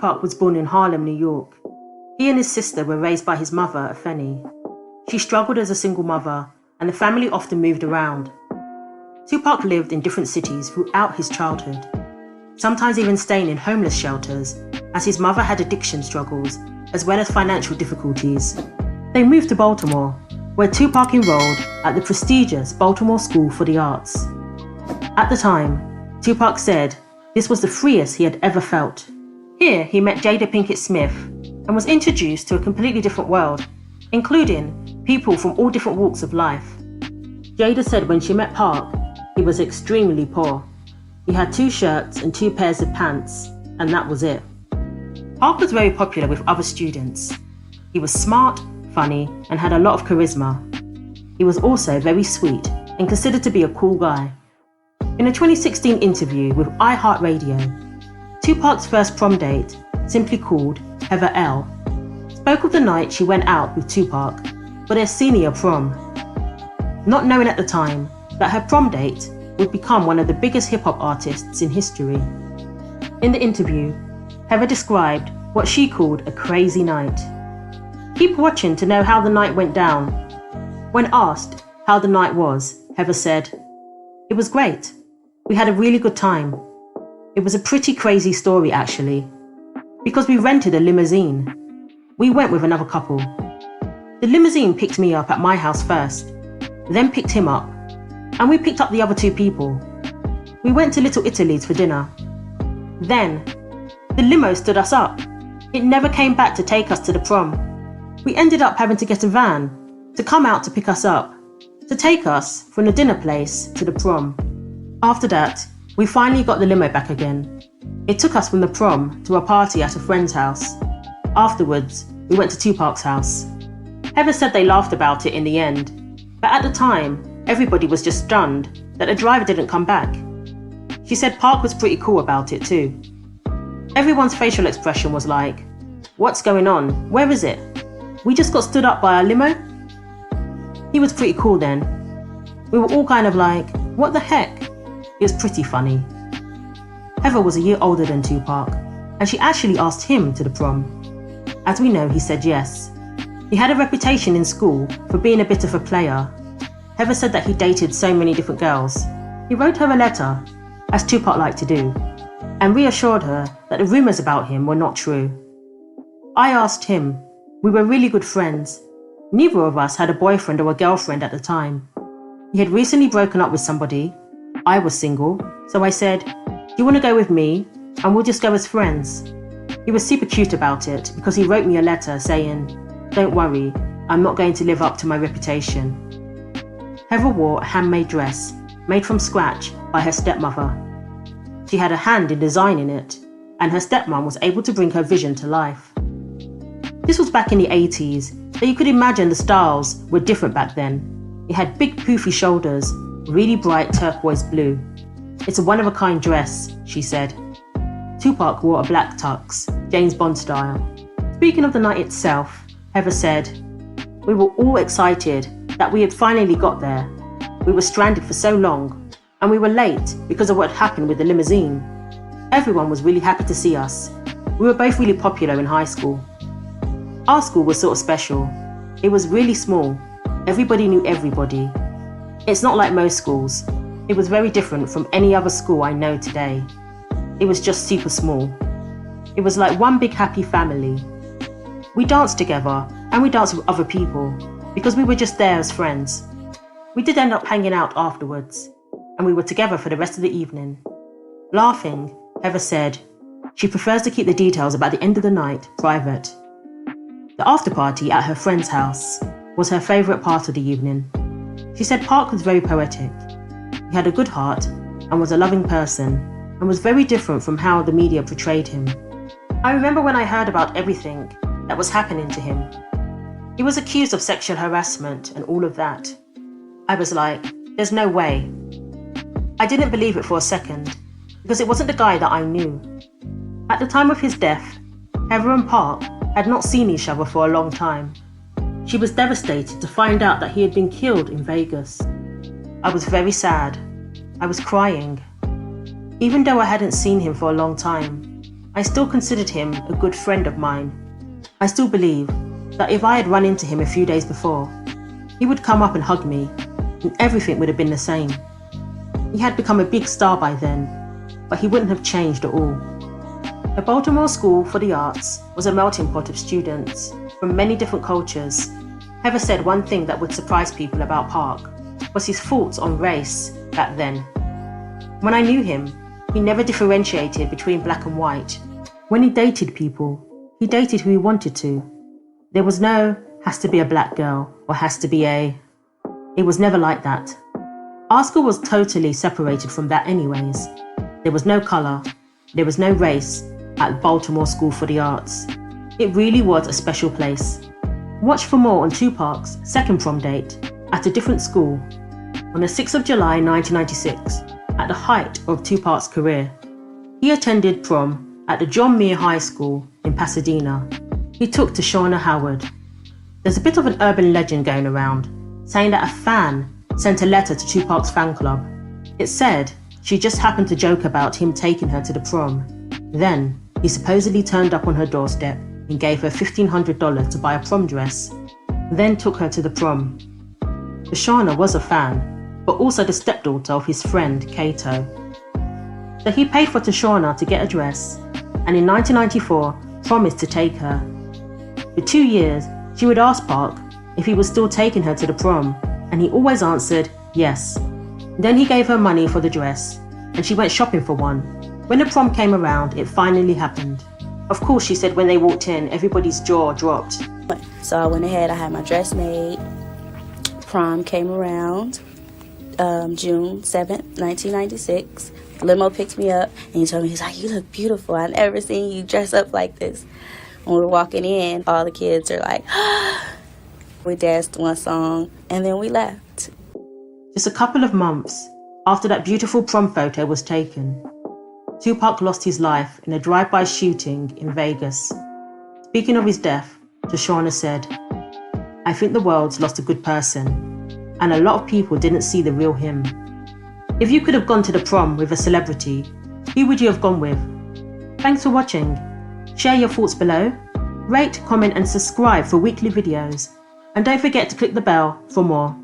Tupac was born in Harlem, New York. He and his sister were raised by his mother, Afeni. She struggled as a single mother, and the family often moved around. Tupac lived in different cities throughout his childhood, sometimes even staying in homeless shelters, as his mother had addiction struggles, as well as financial difficulties. They moved to Baltimore, where Tupac enrolled at the prestigious Baltimore School for the Arts. At the time, Tupac said this was the freest he had ever felt. Here, he met Jada Pinkett Smith and was introduced to a completely different world, including people from all different walks of life. Jada said when she met Park, he was extremely poor. He had 2 shirts and 2 pairs of pants, and that was it. Park was very popular with other students. He was smart, funny, and had a lot of charisma. He was also very sweet and considered to be a cool guy. In a 2016 interview with iHeartRadio, Tupac's first prom date, simply called Heather L., spoke of the night she went out with Tupac for their senior prom, not knowing at the time that her prom date would become one of the biggest hip-hop artists in history. In the interview, Heather described what she called a crazy night. Keep watching to know how the night went down. When asked how the night was, Heather said, "It was great. We had a really good time. It was a pretty crazy story actually, because we rented a limousine. We went with another couple. The limousine picked me up at my house first, then picked him up, and we picked up the other 2 people. We went to Little Italy's for dinner. Then, the limo stood us up. It never came back to take us to the prom. We ended up having to get a van to come out to pick us up, to take us from the dinner place to the prom. After that, we finally got the limo back again. It took us from the prom to a party at a friend's house. Afterwards, we went to Tupac's house." Heather said they laughed about it in the end, but at the time, everybody was just stunned that the driver didn't come back. She said Park was pretty cool about it too. Everyone's facial expression was like, "What's going on? Where is it? We just got stood up by a limo?" He was pretty cool then. We were all kind of like, what the heck? It was pretty funny. Heather was a year older than Tupac, and she actually asked him to the prom. As we know, he said yes. He had a reputation in school for being a bit of a player. Heather said that he dated so many different girls. He wrote her a letter, as Tupac liked to do, and reassured her that the rumours about him were not true. I asked him. We were really good friends. Neither of us had a boyfriend or a girlfriend at the time. He had recently broken up with somebody. I was single, so I said, "Do you want to go with me? And we'll just go as friends." He was super cute about it because he wrote me a letter saying, "Don't worry, I'm not going to live up to my reputation." Heather wore a handmade dress made from scratch by her stepmother. She had a hand in designing it, and her stepmom was able to bring her vision to life. This was back in the 80s, so you could imagine the styles were different back then. It had big poofy shoulders, really bright turquoise blue. "It's a one-of-a-kind dress," she said. Tupac wore a black tux, James Bond style. Speaking of the night itself, Heather said, "We were all excited that we had finally got there. We were stranded for so long, and we were late because of what happened with the limousine. Everyone was really happy to see us. We were both really popular in high school. Our school was sort of special. It was really small. Everybody knew everybody. It's not like most schools. It was very different from any other school I know today. It was just super small. It was like one big happy family. We danced together, and we danced with other people, because we were just there as friends. We did end up hanging out afterwards, and we were together for the rest of the evening." Laughing, Heather said she prefers to keep the details about the end of the night private. The after party at her friend's house was her favourite part of the evening. She said Park was very poetic. He had a good heart and was a loving person, and was very different from how the media portrayed him. "I remember when I heard about everything that was happening to him. He was accused of sexual harassment and all of that. I was like, there's no way. I didn't believe it for a second, because it wasn't the guy that I knew. At the time of his death, Heather and Park had not seen each other for a long time. She was devastated to find out that he had been killed in Vegas. I was very sad. I was crying. Even though I hadn't seen him for a long time, I still considered him a good friend of mine. I still believe that if I had run into him a few days before, he would come up and hug me, and everything would have been the same. He had become a big star by then, but he wouldn't have changed at all. The Baltimore School for the Arts was a melting pot of students from many different cultures. Heather said one thing that would surprise people about Park was his thoughts on race back then. When I knew him, he never differentiated between black and white. When he dated people, he dated who he wanted to. There was no has to be a black girl or has to be a... It was never like that. Our school was totally separated from that anyways. There was no colour, there was no race at Baltimore School for the Arts. It really was a special place. Watch for more on Tupac's second prom date at a different school on the 6th of July 1996, at the height of Tupac's career. He attended prom at the John Muir High School in Pasadena. He took to Shauna Howard. There's a bit of an urban legend going around, saying that a fan sent a letter to Tupac's fan club. It said she just happened to joke about him taking her to the prom. Then, he supposedly turned up on her doorstep and gave her $1,500 to buy a prom dress, then took her to the prom. Shauna was a fan, but also the stepdaughter of his friend, Kato. So he paid for Shauna to get a dress, and in 1994 promised to take her. For 2 years, she would ask Park if he was still taking her to the prom, and he always answered yes. Then he gave her money for the dress, and she went shopping for one. When the prom came around, it finally happened. Of course, she said when they walked in, everybody's jaw dropped. So I went ahead, I had my dress made. Prom came around June 7th, 1996. Limo picked me up and he told me, he's like, you look beautiful. I never seen you dress up like this. When we were walking in, all the kids are like, we danced one song and then we left. Just a couple of months after that beautiful prom photo was taken, Tupac lost his life in a drive-by shooting in Vegas. Speaking of his death, Shauna said, I think the world's lost a good person, and a lot of people didn't see the real him. If you could have gone to the prom with a celebrity, who would you have gone with? Thanks for watching. Share your thoughts below. Rate, comment and subscribe for weekly videos. And don't forget to click the bell for more.